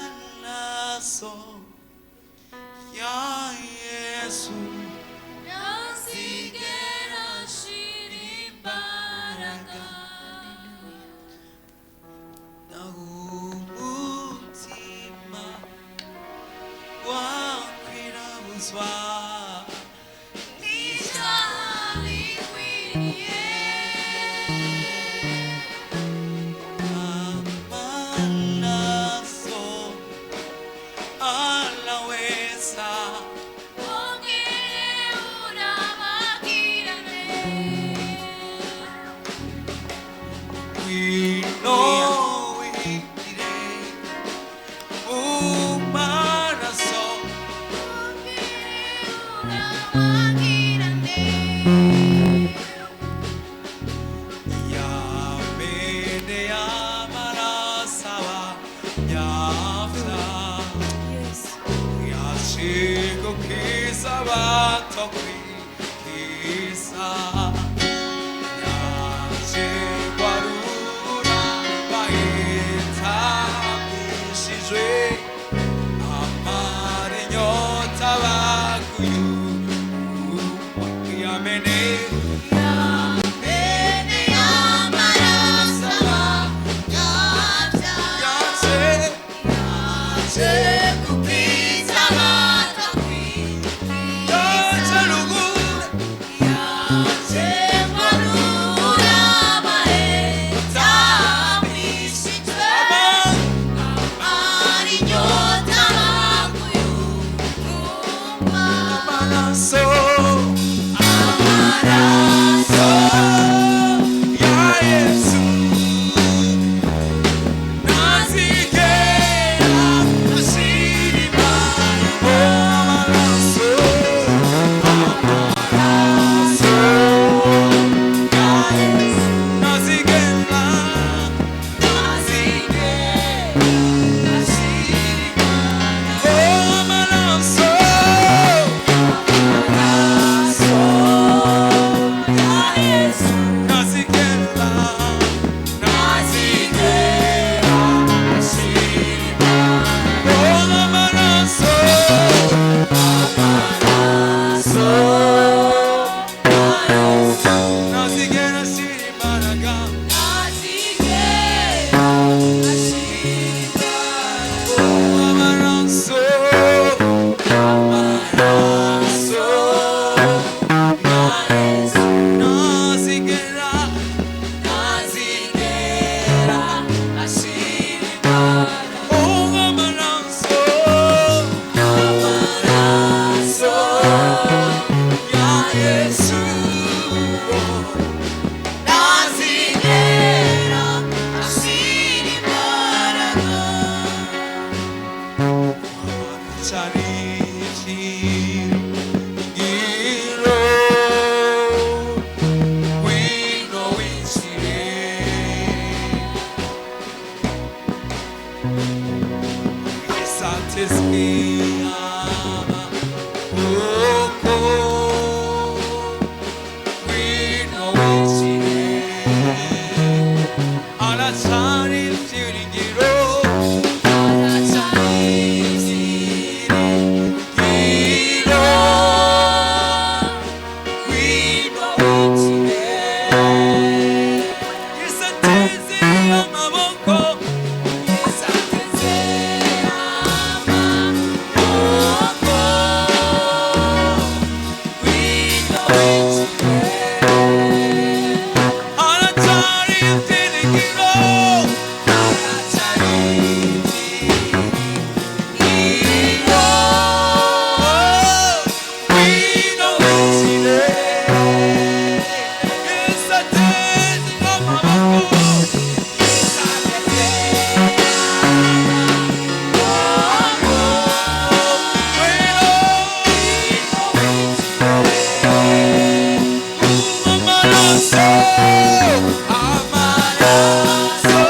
amaraso ya Yesu ntazigera ashira imbaraga naho umutima wakwirabuzwa n'icyaha bikwiriye amaraso anaweza wongere urabagirane winowire umaraso urabagirane yamene yamarasaba yafya yashiko kisaba tokwikisa yashikwarura bahitamishijwe amare nyota bakuyu yamene bene y'amarasaba yabya yaje kubwiza batakwiriye yaje ruguru yaje barura bahetamishijwe ari inyota bakuyumva amaraso amaraso ya Yesu nazigera ashira amaraso amaraso ya Yesu nazigera amaraso nazigera amaraso nazigera ashira imbaraga amaraso amaraso nazigera amaraso ya Yesu charigiro wino wichire esatesiyama oko wino wichire alachari chiringiro amaraso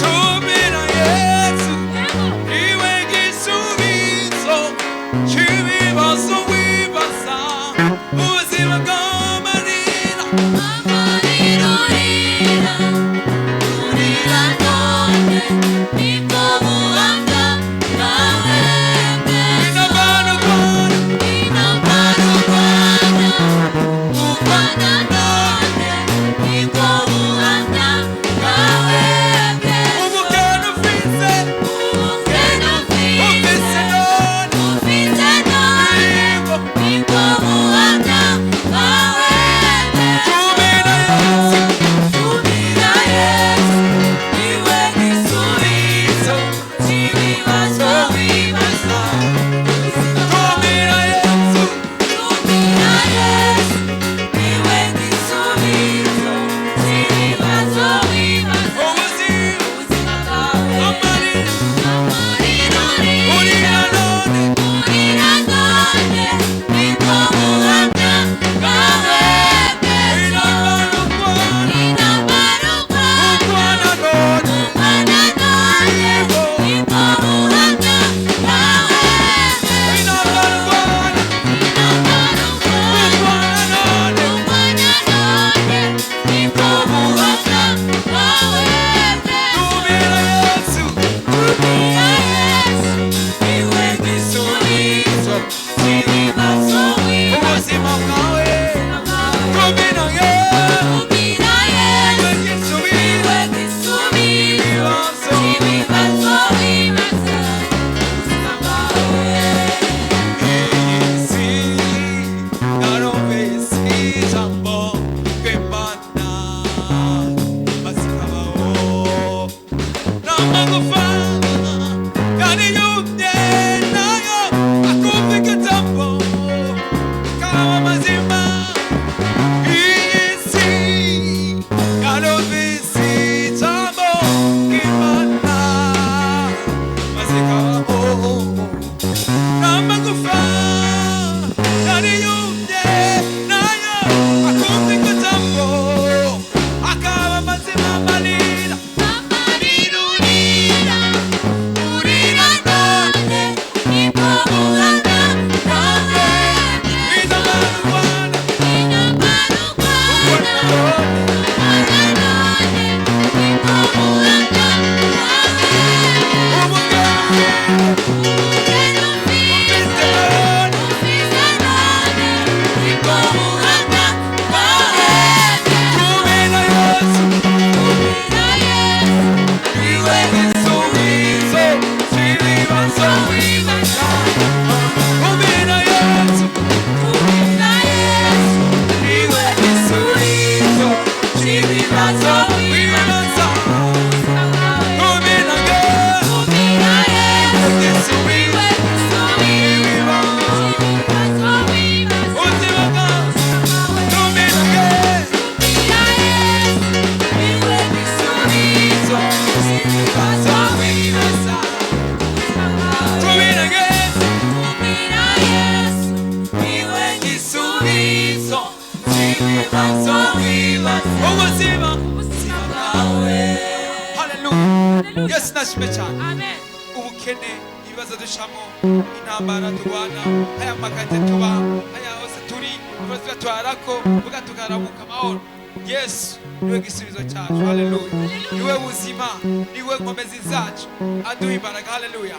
Tumira Yesu, niwe gisubizo ibibazo wibaza kuminage kumira Yesu igisubizo cy'ibibazo wibaza ubuzima bwawe kumira Yesu kumira Yesu niwe gisubizo cy'ibibazo wibaza kumira Yesu kumira Yesu niwe gisubizo cy'ibibazo wibaza ubuzima bwawe. haleluya Yesu nashime cyane Amen. ubukene ibibazo dushamo intambara turwana aya makaze tuba aya hose turi tuba twarako buga tukaramuka amahoro Yesu niwe gisubizo cyacu haleluya niwe buzima niwe nkomezi zacu aduha imbaraga haleluya